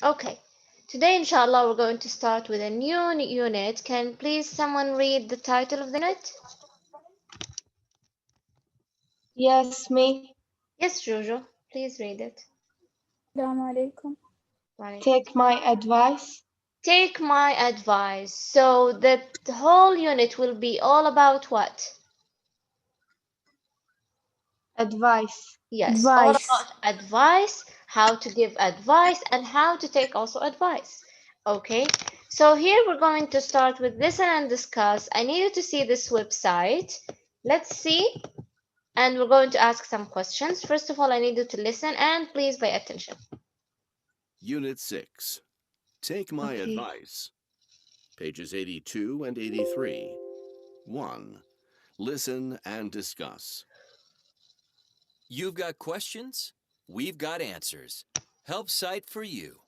Okay. Today, inshallah, we're going to start with a new unit. Can please someone read the title of the unit? Yes, me. Yes, Jojo, please read it. Assalamu alaikum. Right. Take my advice. Take my advice. So the whole unit will be all about what? Advice. Yes, all Advice. about advice, how to give advice, and how to take also advice. Okay, so here we're going to start with listen and discuss. I need you to see this website. Let's see, and we're going to ask some questions. First of all, I need you to listen and please pay attention. Unit 6. Take my Okay. advice. Pages 82 and 83. 1. Listen and discuss. You've got questions? We've got answers. Help site for you.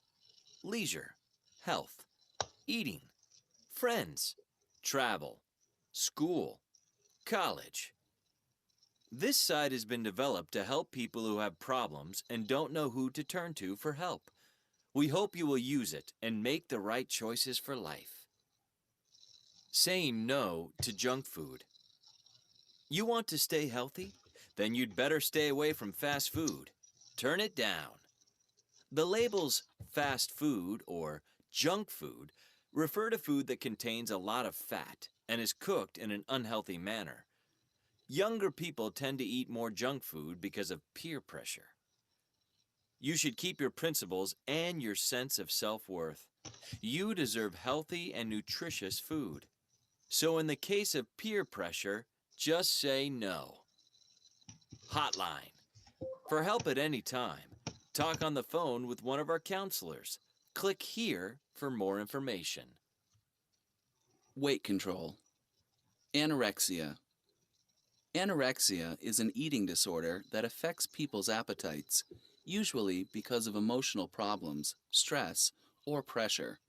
Leisure, health, eating, friends, travel, school, college. This site has been developed to help people who have problems and don't know who to turn to for help. We hope you will use it and make the right choices for life. Saying no to junk food. You want to stay healthy? Then you'd better stay away from fast food. Turn it down. The labels fast food or junk food refer to food that contains a lot of fat and is cooked in an unhealthy manner. Younger people tend to eat more junk food because of peer pressure. You should keep your principles and your sense of self-worth. You deserve healthy and nutritious food. So in the case of peer pressure, just say no. Hotline. For help at any time, talk on the phone with one of our counselors. Click here for more information. Weight control. Anorexia. Anorexia is an eating disorder that affects people's appetites, usually because of emotional problems, stress, or pressure.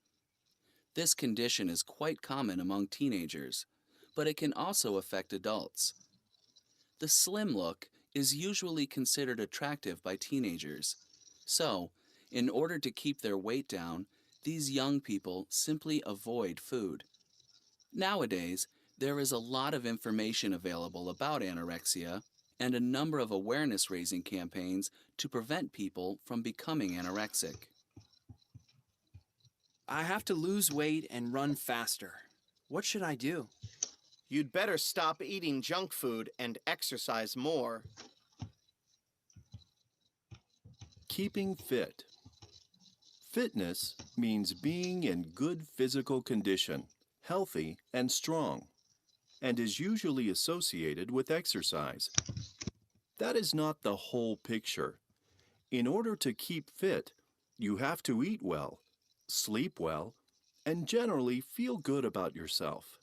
This condition is quite common among teenagers, but it can also affect adults. The slim look is usually considered attractive by teenagers. So, in order to keep their weight down, these young people simply avoid food. Nowadays, there is a lot of information available about anorexia and a number of awareness-raising campaigns to prevent people from becoming anorexic. I have to lose weight and run faster. What should I do? You'd better stop eating junk food and exercise more. Keeping fit. Fitness means being in good physical condition, healthy and strong, and is usually associated with exercise. That is not the whole picture. In order to keep fit, you have to eat well, sleep well, and generally feel good about yourself.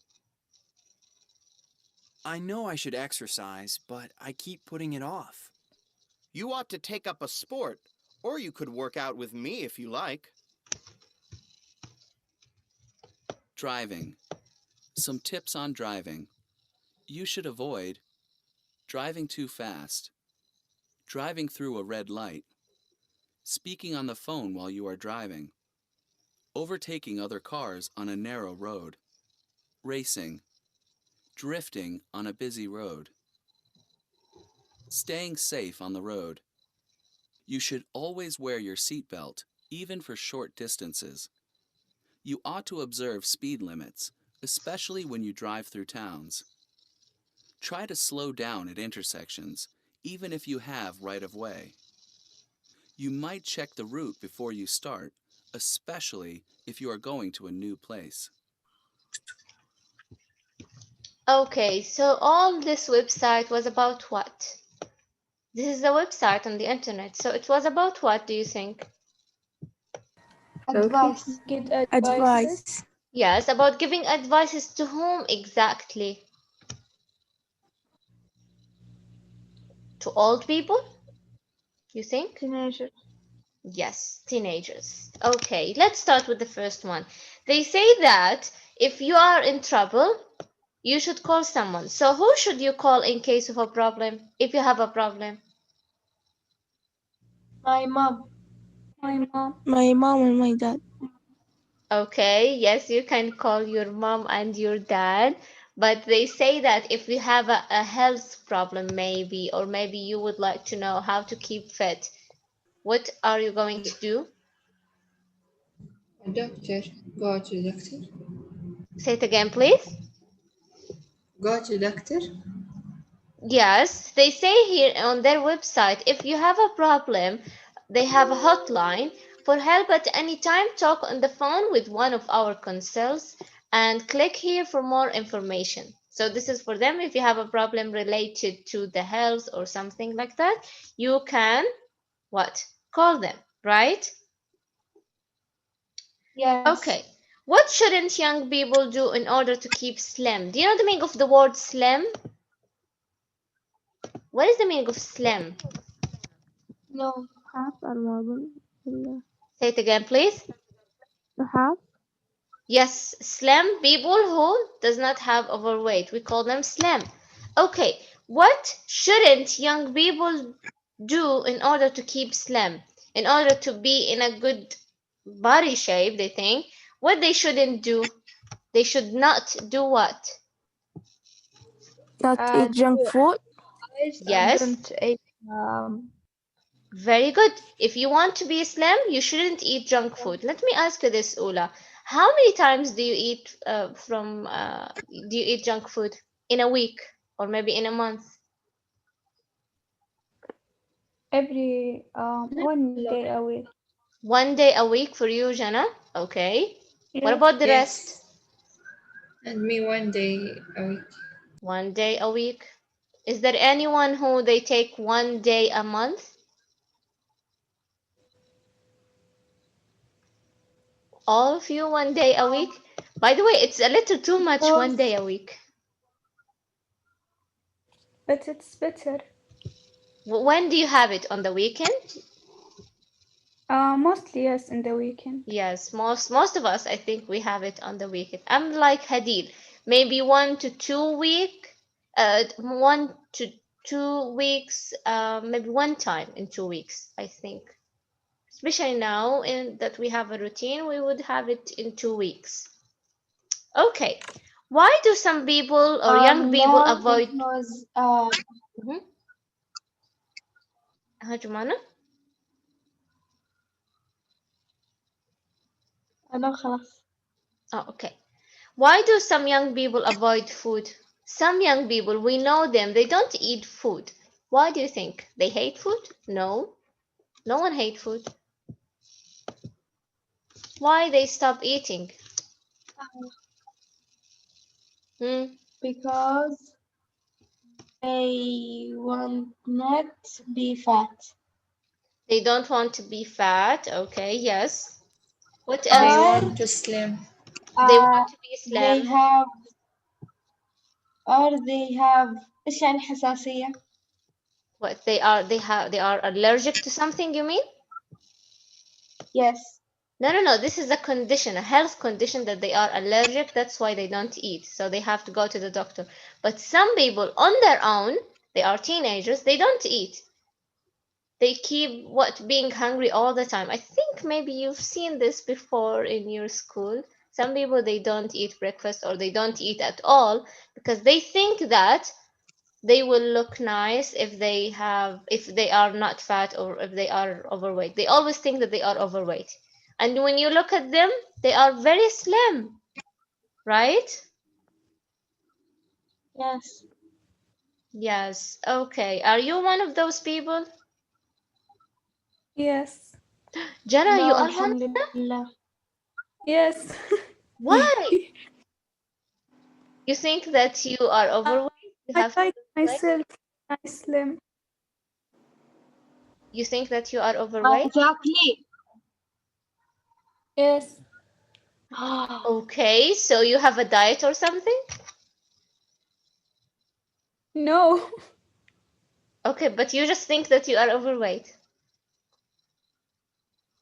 I know I should exercise, but I keep putting it off. You ought to take up a sport, or you could work out with me if you like. Driving. Some tips on driving. You should avoid driving too fast, driving through a red light, speaking on the phone while you are driving, overtaking other cars on a narrow road, racing, drifting on a busy road, staying safe on the road. You should always wear your seatbelt, even for short distances. You ought to observe speed limits, especially when you drive through towns. Try to slow down at intersections, even if you have right-of-way. You might check the route before you start, especially if you are going to a new place. Okay, so all this website was about what? This is a website on the internet, so it was about what, do you think? Advice. Get advices. Advice. Yes, about giving advices to whom exactly? To old people, you think? Teenager. Yes, teenagers. Okay, let's start with the first one. They say that if you are in trouble, you should call someone. So who should you call in case of a problem, if you have a problem? My mom. My mom. My mom and my dad. Okay, yes, you can call your mom and your dad, but they say that if you have a health problem, maybe, or maybe you would like to know how to keep fit, what are you going to do? Doctor, go to doctor. Say it again, please. Go to doctor. Yes, they say here on their website, if you have a problem, they have a hotline for help at any time. Talk on the phone with one of our consultants and click here for more information. So this is for them. If you have a problem related to the health or something like that, you can what? Call them, right? Yes. Okay. What shouldn't young people do in order to keep slim? Do you know the meaning of the word slim? What is the meaning of slim? No. half الموضوع Say it again, please. half Yes, slim people who does not have overweight. We call them slim. Okay, what shouldn't young people do in order to keep slim? In order to be in a good body shape, they think. What they shouldn't do? They should not do what? not eat junk Do food. ice and Yes, don't eat very good. If you want to be slim, you shouldn't eat junk food. Let me ask you this, Ula. How many times do you eat do you eat junk food in a week or maybe in a month? Every 1 day a week. 1 day a week for you, Jana? Okay. What Yes. about the rest? Yes. And me 1 day a week. 1 day a week. Is there anyone who they take 1 day a month? All of you 1 day a week? By the way, it's a little too much 1 day a week. But it's better. When do you have it? On the weekend? Mostly yes, in the weekend. Yes, most of us, I think we have it on the weekend. I'm like Hadid, maybe 1 to 2 week, 1 to 2 weeks, maybe one time in 2 weeks, I think. Especially now in that we have a routine, we would have it in 2 weeks. Okay, why do some people or young people more avoid? because Mhm. Jumana? أنا خلاص. Oh, okay. Why do some young people avoid food? Some young people, we know them, they don't eat food. Why do you think? They hate food? No. No one hates food. Why they stop eating? Because they want not be fat. They don't want to be fat. Okay, yes. What They else? want to slim. They want to be They slim. have إيش يعني حساسية؟ What they are allergic to something, you mean? Yes. No. This is a condition, a health condition that they are allergic. That's why they don't eat. So they have to go to the doctor. But some people on their own, they are teenagers, they don't eat. They keep being hungry all the time. I think maybe you've seen this before in your school. Some people they don't eat breakfast or they don't eat at all because they think that they will look nice if they are not fat or if they are overweight. They always think that they are overweight. And when you look at them, they are very slim, right? Yes. Yes. Okay. Are you one of those people? Yes. Jana, you No, are one of الحمد them? لله. Yes. Why? You think that you are overweight? You I have to like lose weight? myself nice slim. You think that you are ما overweight? تاكلي. Yes. Okay, so you have a diet or something? No. Okay, but you just think that you are overweight.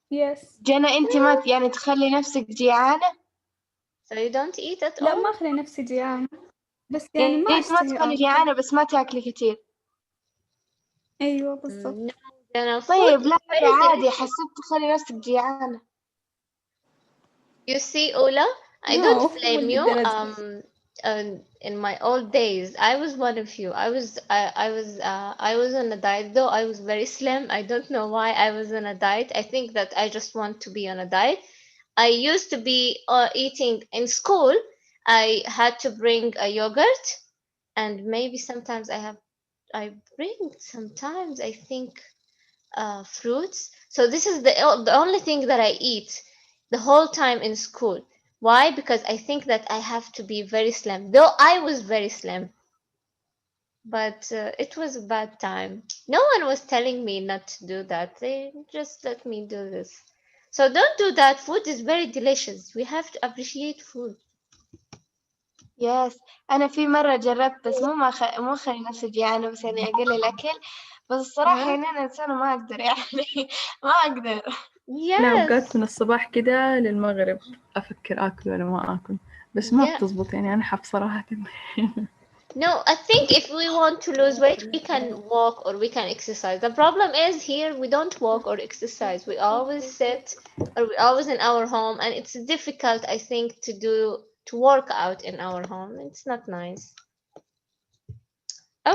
Yes. جنى أنت ما يعني تخلي نفسك جيعانة؟ So you don't eat at لا all? ما أخلي نفسي جيعانة بس يعني ما يعني أنت ما أشتهي تكوني آكل. جيعانة بس ما تاكلي كتير. أيوة بالضبط. No, Food طيب is لا very عادي، delicious. حسيت تخلي نفسك جيعانة. You see, Ola, I don't No, blame مو you. للدرجة. In my old days, I was one of you. I was on a diet, though I was very slim. I don't know why I was on a diet. I think that I just want to be on a diet. I used to be eating in school. I had to bring a yogurt, and maybe sometimes I bring sometimes I think fruits. So this is the only thing that I eat the whole time in school. Why? Because I think that I have to be very slim. Though I was very slim, but it was a bad time. No one was telling me not to do that. They just let me do this. So don't do that. Food is very delicious. We have to appreciate food. يس، أنا في مرة جربت، بس مو أخلي نفسي جيعانة، بس يعني أقلل أكل. بس الصراحة يعني أنا إنسانة ما أقدر يعني ما أقدر. أنا أوقات Yes. من الصباح كده للمغرب أفكر آكل ولا ما آكل، بس ما Yeah. بتزبط يعني أنحف صراحة. No, I think if we want to lose weight, we can walk or we can exercise. The problem is here we don't walk or exercise. We always sit or we always in our home, and it's difficult, I think, to work out in our home. It's not nice.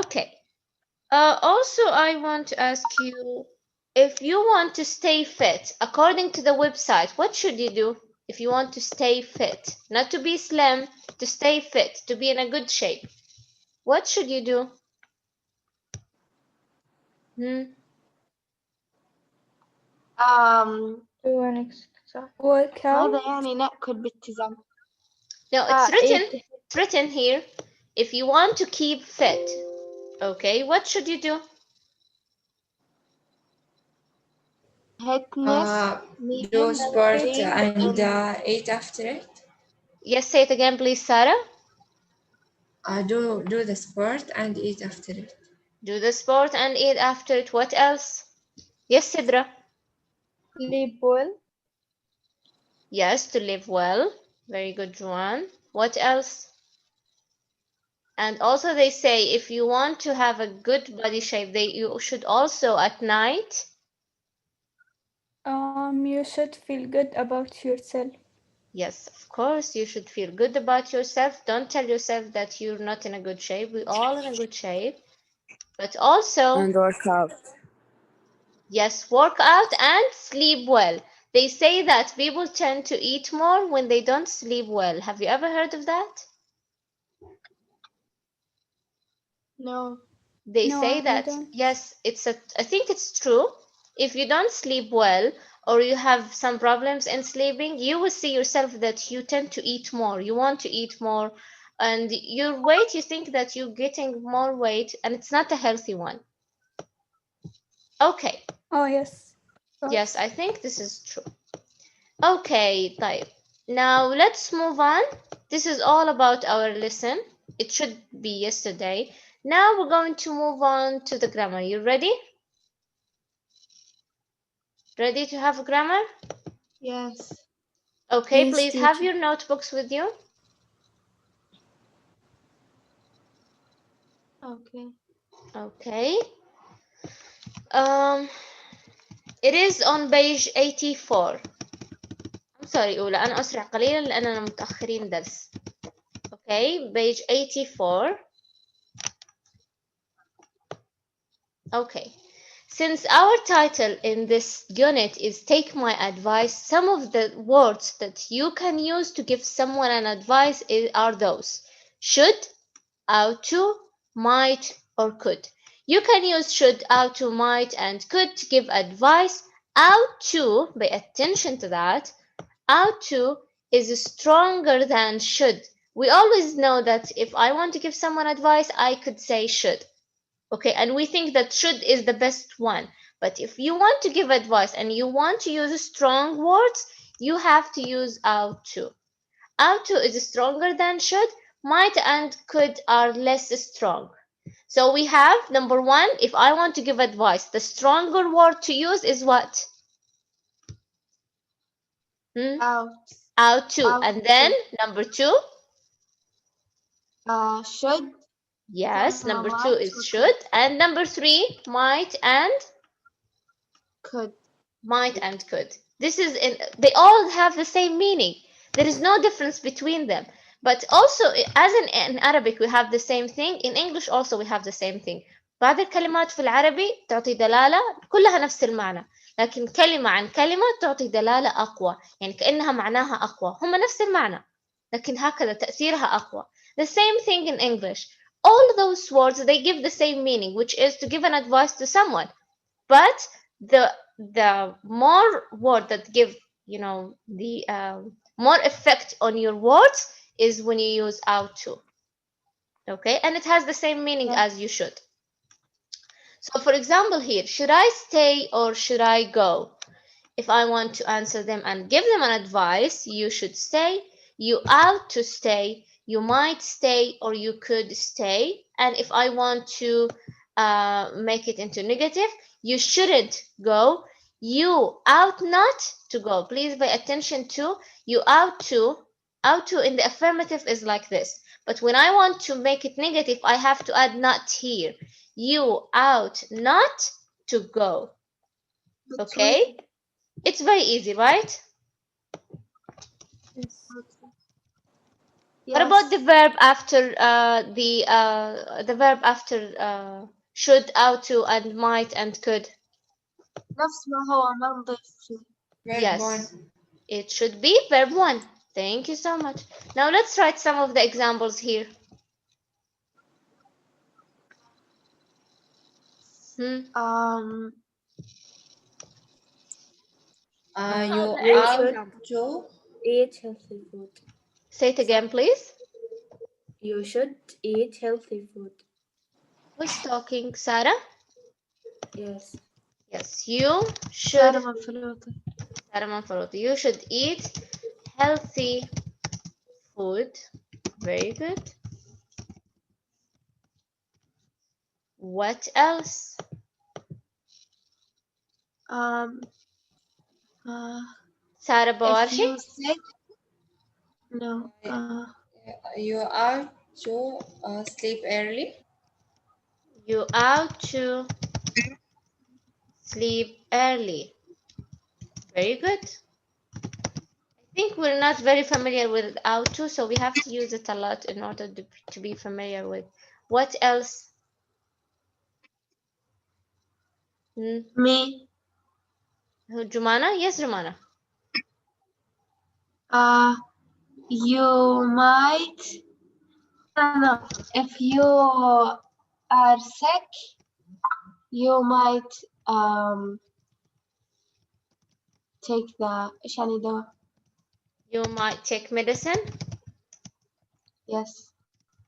Okay. Also, I want to ask you if you want to stay fit, according to the website, what should you do if you want to stay fit? Not to be slim, to stay fit, to be in a good shape. What should you do? Hmm? Work out. هذا يعني نأكل باتزان. No, it's إيه. written here. If you want to keep fit, okay, what should you do? Fitness, Do medium, sport extreme, and and eat after it. Yes, say it again, please, Sarah. Do the sport and eat after it. Do the sport and eat after it. What else? Yes, Sidra. sleep well. Yes, to live well. Very good, Joanne. What else? And also they say if you want to have a good body shape, you should also at night. You should feel good about yourself. Yes, of course, you should feel good about yourself. Don't tell yourself that you're not in a good shape. We're all in a good shape. But also, And work out. yes, work out and sleep well. They say that people tend to eat more when they don't sleep well. Have you ever heard of that? No. They No, say I that, don't. yes, I think it's true. If you don't sleep well or you have some problems in sleeping, you will see yourself that you tend to eat more. You want to eat more, and your weight, you think that you're getting more weight, and it's not a healthy one. Okay. Oh, yes. Yes, I think this is true. Okay, طيب. Now let's move on. This is all about our lesson. It should be yesterday. Now we're going to move on to the grammar. You ready? Ready to have grammar? Yes. Okay, Yes, please have teacher. your notebooks with you. Okay. Okay. It is on page 84. I'm sorry أولى أنا أسرع قليلا لأننا متأخرين درس. Okay, page 84. Okay. Since our title in this unit is Take My Advice, some of the words that you can use to give someone an advice are those: should, ought to, might, or could. You can use should, ought to, might, and could to give advice. Ought to, pay attention to that, ought to is stronger than should. We always know that if I want to give someone advice, I could say should. Okay, and we think that should is the best one. But if you want to give advice and you want to use strong words, you have to use ought to. Ought to is stronger than should. Might and could are less strong. So we have number one, if I want to give advice, the stronger word to use is what? Out. Ought to. Ought And then to. number two? 2 Should. Yes, ثم number two might is or should. And number three, might and could. Might and could. This is in, they all have the same meaning. There is no difference between them. But also, as in Arabic we have the same thing, in English also we have the same thing. بعض الكلمات في العربي تعطي دلالة كلها نفس المعنى، لكن كلمة عن كلمة تعطي دلالة أقوى، يعني كأنها معناها أقوى، هم نفس المعنى لكن هكذا تأثيرها أقوى. The same thing in English. All those words they give the same meaning, which is to give an advice to someone. But the more word that give, you know, the more effect on your words is when you use out to. Okay, and it has the same meaning as you should. So for example here, should I stay or should I go? If I want to answer them and give them an advice, you should stay, you ought to stay, you might stay, or you could stay. And if I want to make it into negative, you shouldn't go, you ought not to go. Please pay attention to you ought to. Ought to in the affirmative is like this. But when I want to make it negative, I have to add not here. You ought not to go. Okay? It's very easy, right? Yes. What about the verb after the verb after should, ought to, and might and could? نفس ما هو ما نضيف شيء. Verb Yes, 1. it should be verb 1. Thank you so much. Now let's write some of the examples here. Um, You You ought should to. eat healthy food. Say it again, please. You should eat healthy food. Who's talking? Sarah? Yes. Yes, you should. سارة منفلوطة. Sarah Manfarotti. You should eat healthy food. Very good. What else? Um, Sarah if Bawarshi? you sick, no. You ought to sleep early. You ought to sleep early. Very good. I think we're not very familiar with ought to, so we have to use it a lot in order to be familiar with. What else? Me. Jumana? Yes, Jumana. You might. No. If you are sick, you might take the إيش يعني دواء? You might take medicine. Yes.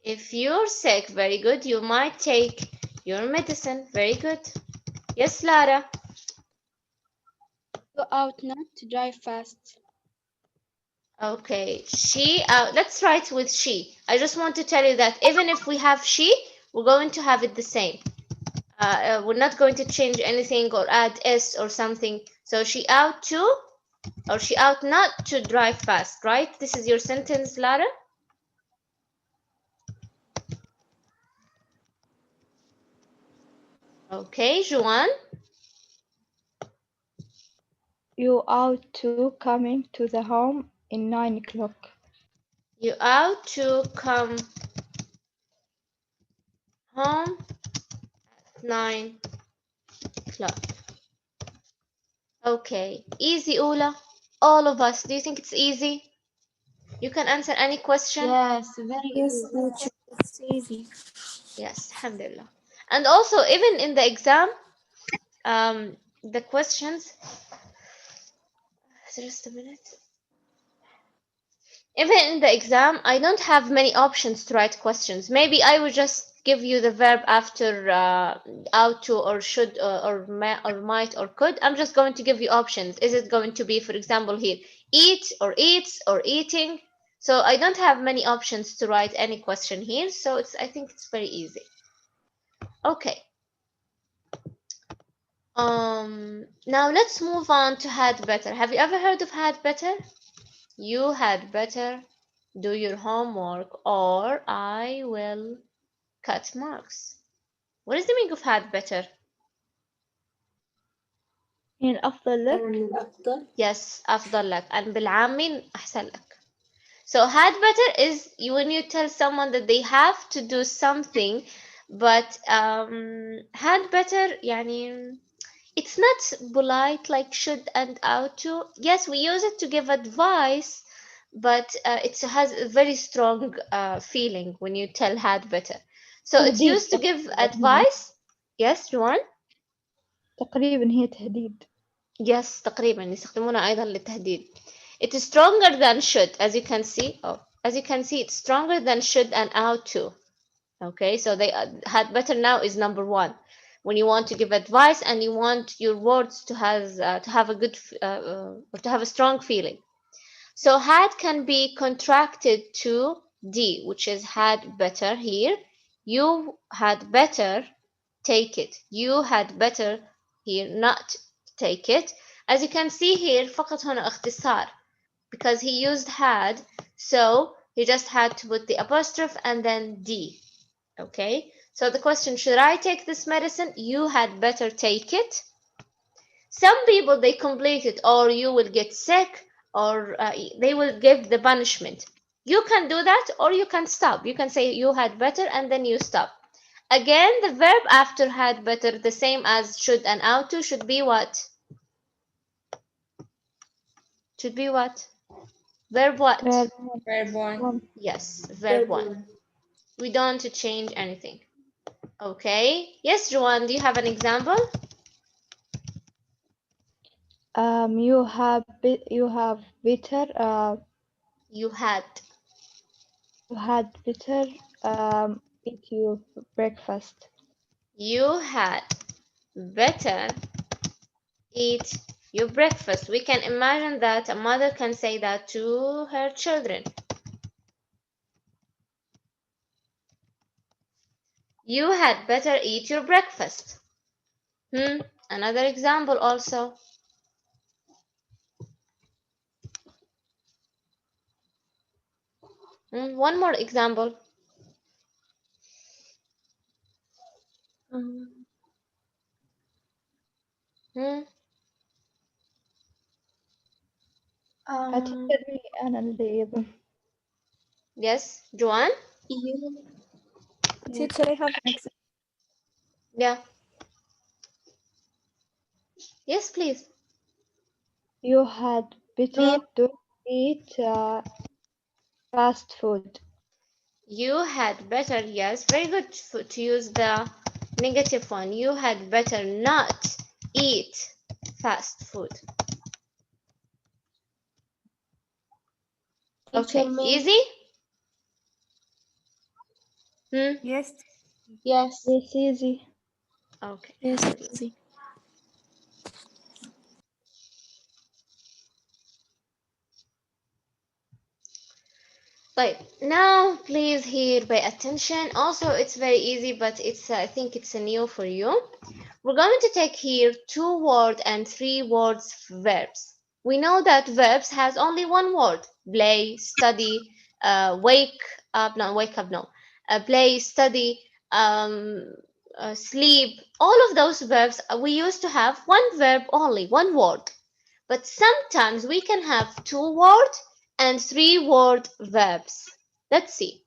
If you're sick, very good. You might take your medicine. Very good. Yes, Lara. You ought not to drive fast. Okay, she, let's write with she. I just want to tell you that even if we have she, we're going to have it the same. We're not going to change anything or add s or something. So she ought to, or she ought not to drive fast, right? This is your sentence, Lara? Okay, Juan? You ought to coming to the home in 9 o'clock. You ought to come home at 9 o'clock. Okay, easy, Ula. All of us. Do you think it's easy? You can answer any question? Yes, very easy. It's easy. Yes, alhamdulillah. And also, even in the exam, the questions, just a minute. Even in the exam, I don't have many options to write questions. Maybe I would just give you the verb after ought to or should or might or could. I'm just going to give you options. Is it going to be, for example, here, eat or eats or eating? So I don't have many options to write any question here. So I think it's very easy. Okay. Now let's move on to had better. Have you ever heard of had better? You had better do your homework or I will cut marks. What is the meaning of had better? من أفضل لك. الأفضل. Yes, أفضل لك. and بالعامي أحسن لك. So had better is when you tell someone that they have to do something, but had better يعني it's not polite like should and ought to. Yes, we use it to give advice, but it has a very strong feeling when you tell had better. So it's تهديد used to give تقريبا. advice. Yes, Juan? تقريبا هي تهديد. Yes, تقريبا يستخدمونها أيضا للتهديد. It is stronger than should, as you can see. Oh, as you can see, it's stronger than should and ought to. Okay, so they had better now is number one. When you want to give advice and you want your words to have a good or to have a strong feeling. So had can be contracted to D, which is had better here. You had better take it. You had better here not take it. As you can see here فقط هنا اختصار because he used had, so he just had to put the apostrophe and then D. Okay, so the question, should I take this medicine? You had better take it. Some people they complete it, or you will get sick, or they will give the punishment. You can do that, or you can stop. You can say you had better and then you stop. Again, the verb after had better, the same as should and ought to, should be what? Should be what? Verb what? Verb Verb 1. one. Yes, verb one. We don't change anything. Okay. Yes, Joanne, do you have an example? You have better. You had. You had better eat your breakfast. You had better eat your breakfast. We can imagine that a mother can say that to her children. You had better eat your breakfast. Another example also. One more example. Hmm. أعتذر أنا اللي أظن. Yes, Joanne? Teacher, I have an example. Yeah. Yes, please. You had better don't eat fast food. You had better, yes, very good to use the negative one. You had better not eat fast food. Okay, easy? Yes. Yes. Yes, easy. Okay. Yes, easy. طيب, now please here pay attention. Also, it's very easy, but I think it's a new for you. We're going to take here 2-word and 3-word verbs. We know that verbs has only one word: play, study, wake up. No, wake up. No, play, study, sleep. All of those verbs we used to have one verb only, one word. But sometimes we can have 2-word and 3-word verbs. Let's see.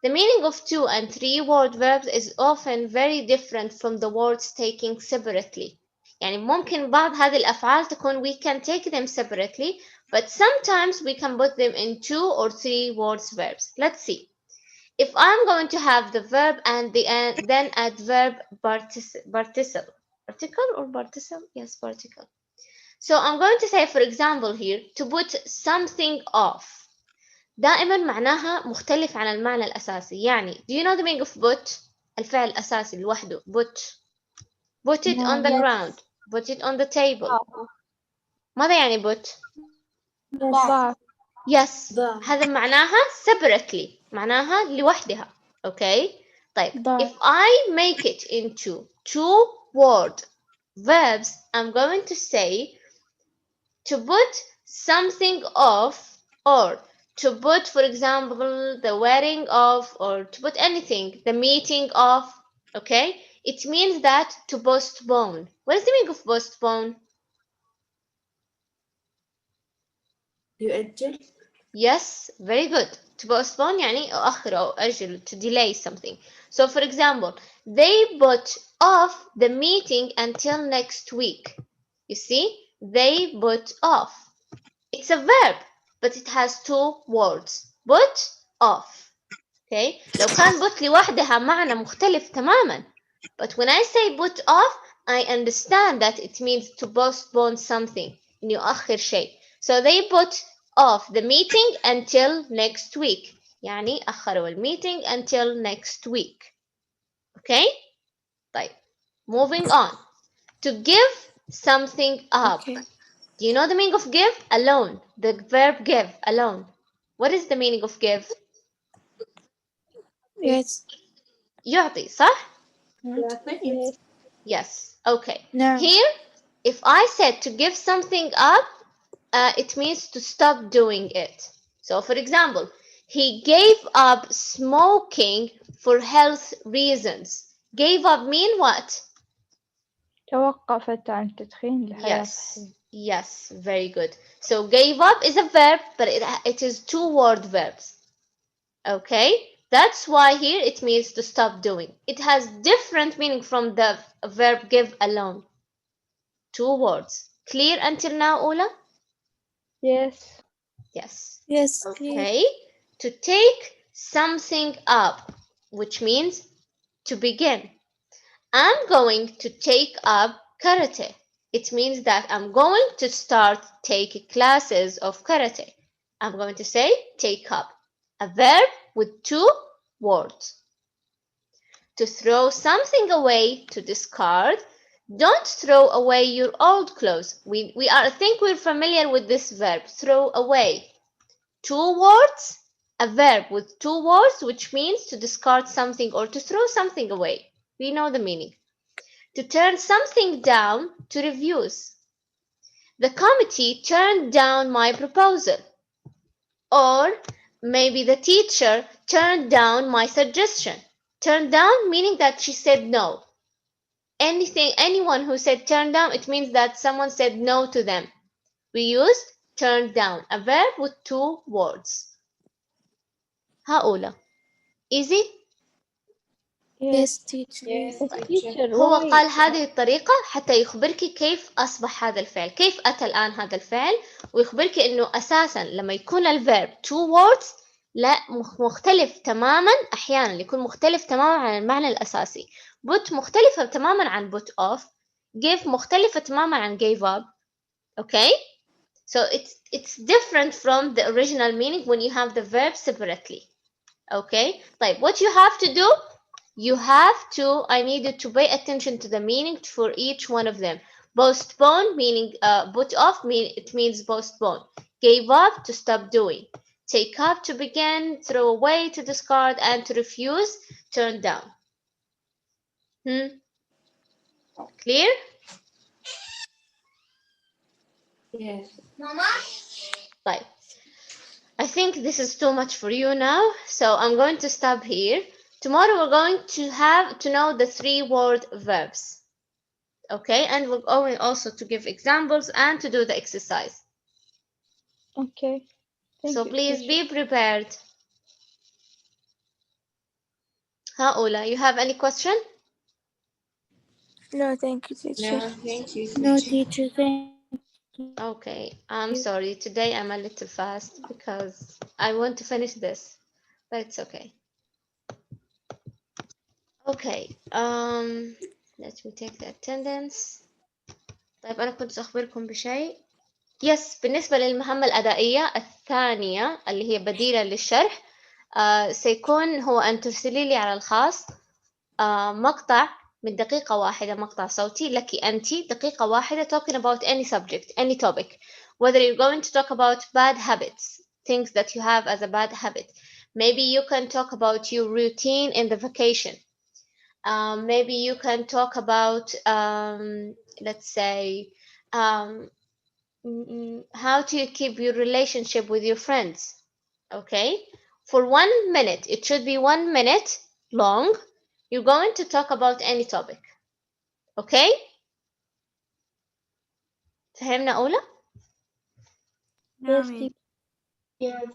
The meaning of 2 and 3-word verbs is often very different from the words taken separately. يعني ممكن بعض هذه الأفعال تكون we can take them separately, but sometimes we can put them in 2 or 3-word verbs. Let's see. If I'm going to have the verb and the end, then adverb participle. Particle or participle? Yes, particle. So I'm going to say, for example here, to put something off. دائما معناها مختلف عن المعنى الأساسي. يعني do you know the meaning of put؟ الفعل الأساسي لوحده put it on the ground, put it on the table. ماذا يعني put؟ ضع. Yes, هذا معناها separately, معناها لوحدها. Okay. طيب, if I make it into 2-word verbs, I'm going to say to put something off, or to put, for example, the wearing of, or to put anything, the meeting of. Okay, it means that to postpone. What is the meaning of postpone? يؤجل. Yes, very good. To postpone يعني أؤخر أو أجل, to delay something. So for example, they put off the meeting until next week. You see, they put off. It's a verb, but it has two words. Put off. Okay. لو كان put لوحدها معنى مختلف تماما. But when I say put off, I understand that it means to postpone something. إن يؤخر شيء. So they put off the meeting until next week. يعني أخروا meeting until next week. Okay? طيب. Moving on. To give something up. Okay. Do you know the meaning of give? Alone. The verb give, alone. What is the meaning of give? Yes. يعطي, صح? Yes. Yes. Okay. No. Here, if I said to give something up, it means to stop doing it. So, for example, he gave up smoking for health reasons. Gave up mean what? توقفت عن التدخين لحياة Yes. صحية. Yes, very good. So gave up is a verb, but it is two-word verbs. Okay? That's why here it means to stop doing. It has different meaning from the verb give alone. Two words. Clear until now, Ola? Yes. Yes. Yes, clear. Okay. To take something up, which means to begin. I'm going to take up karate. It means that I'm going to start taking classes of karate. I'm going to say take up, a verb with two words. To throw something away, to discard. Don't throw away your old clothes. I think we're familiar with this verb, throw away. Two words, a verb with two words, which means to discard something or to throw something away. We know the meaning. To turn something down, to refuse. The committee turned down my proposal. Or maybe the teacher turned down my suggestion. Turned down meaning that she said no. Anyone who said turn down, it means that someone said no to them. We used turned down, a verb with two words. هؤلاء. Easy? Yes, Yes. teacher. Yes, But teacher. teacher, هو why? قال هذه الطريقة حتى يخبرك كيف أصبح هذا الفعل، كيف أتى الآن هذا الفعل، ويخبرك إنه أساسا لما يكون الverb two words لا مختلف تماما، أحيانا يكون مختلف تماما عن المعنى الأساسي. Put مختلفة تماما عن put off. Give مختلفة تماما عن gave up. Okay? So it's different from the original meaning when you have the verb separately. Okay? طيب, what you have to do? I need you to pay attention to the meaning for each one of them. Postpone meaning put off it means postpone. Gave up to stop doing. Take up to begin, throw away to discard, and to refuse, turn down. Clear? Yes. Right. I think this is too much for you now, so I'm going to stop here. Tomorrow we're going to have to know the three-word verbs. Okay, and we're going also to give examples and to do the exercise. Okay. Thank So you, please teacher. be prepared. Ola, you have any question? No, thank you, teacher. No, thank you, No, teacher. teacher, thank you. Okay, I'm sorry. Today I'm a little fast because I want to finish this, but it's okay. Okay, let me take the attendance. طيب أنا كنت أخبركم بشيء. يس، بالنسبة للمهمة الأدائية الثانية اللي هي بديلة للشرح، سيكون هو أن ترسلي لي على الخاص مقطع من دقيقة واحدة، مقطع صوتي لك أنت، دقيقة واحدة talking about any subject, any topic, whether you're going to talk about bad habits, things that you have as a bad habit. Maybe you can talk about your routine in the vacation. Maybe you can talk about, let's say, how to keep your relationship with your friends. Okay? For 1 minute, it should be 1 minute long. You're going to talk about any topic. Okay? فهمنا أولى؟ Yes, teacher. Yes.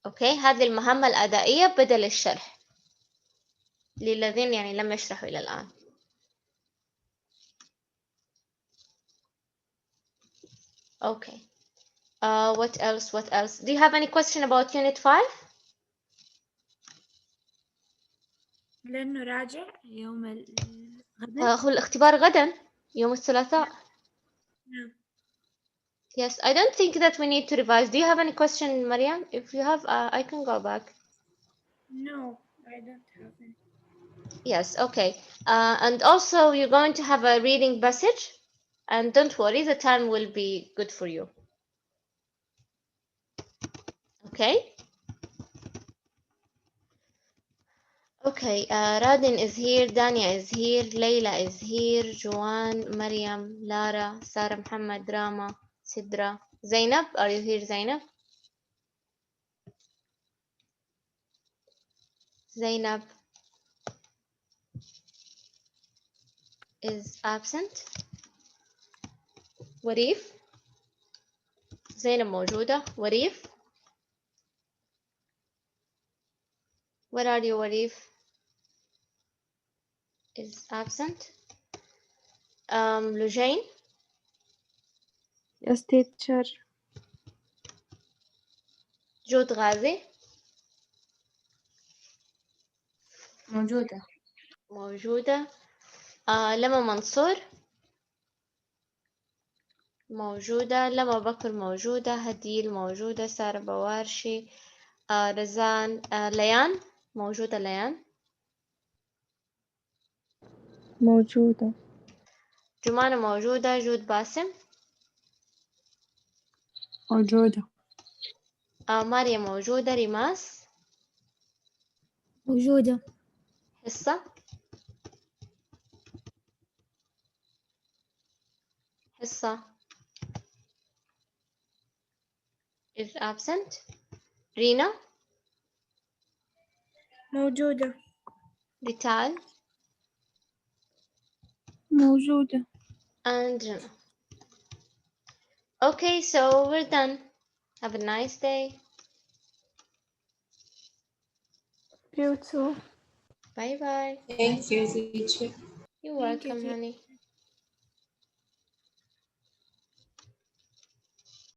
أوكي، هذه المهمة الأدائية بدل الشرح للذين يعني لم يشرحوا إلى الآن. Okay. What else? What else? Do you have any question about Unit 5? لأنه راجع يوم الغد. هو الاختبار غدا يوم الثلاثاء. نعم. Yes, I don't think that we need to revise. Do you have any question, Mariam? If you have, I can go back. No, I don't have any. Yes, okay. And also, you're going to have a reading passage, and don't worry, the time will be good for you. Okay? Okay, Radin is here, Dania is here, Leila is here, Joanne, Mariam, Lara, Sarah, Muhammad, Rama, Sidra. Zainab, are you here, Zainab? Zainab is absent. وريف زينب موجودة. وريف, where are you? وريف is absent. لجين. Yes, teacher. جود غازي موجودة. موجودة. لما منصور موجودة. لما بكر موجودة. هديل موجودة. سارة بوارشي. رزان. ليان موجودة. ليان موجودة. جمانة موجودة. جود باسم موجودة. ماريا موجودة. ريماس موجودة. حصة. حصة is absent. رينا موجودة. ريتال موجودة. and Jana. Okay, so we're done. Have a nice day. You too. Bye bye. Thank you, teacher. You're Thank you, welcome, honey.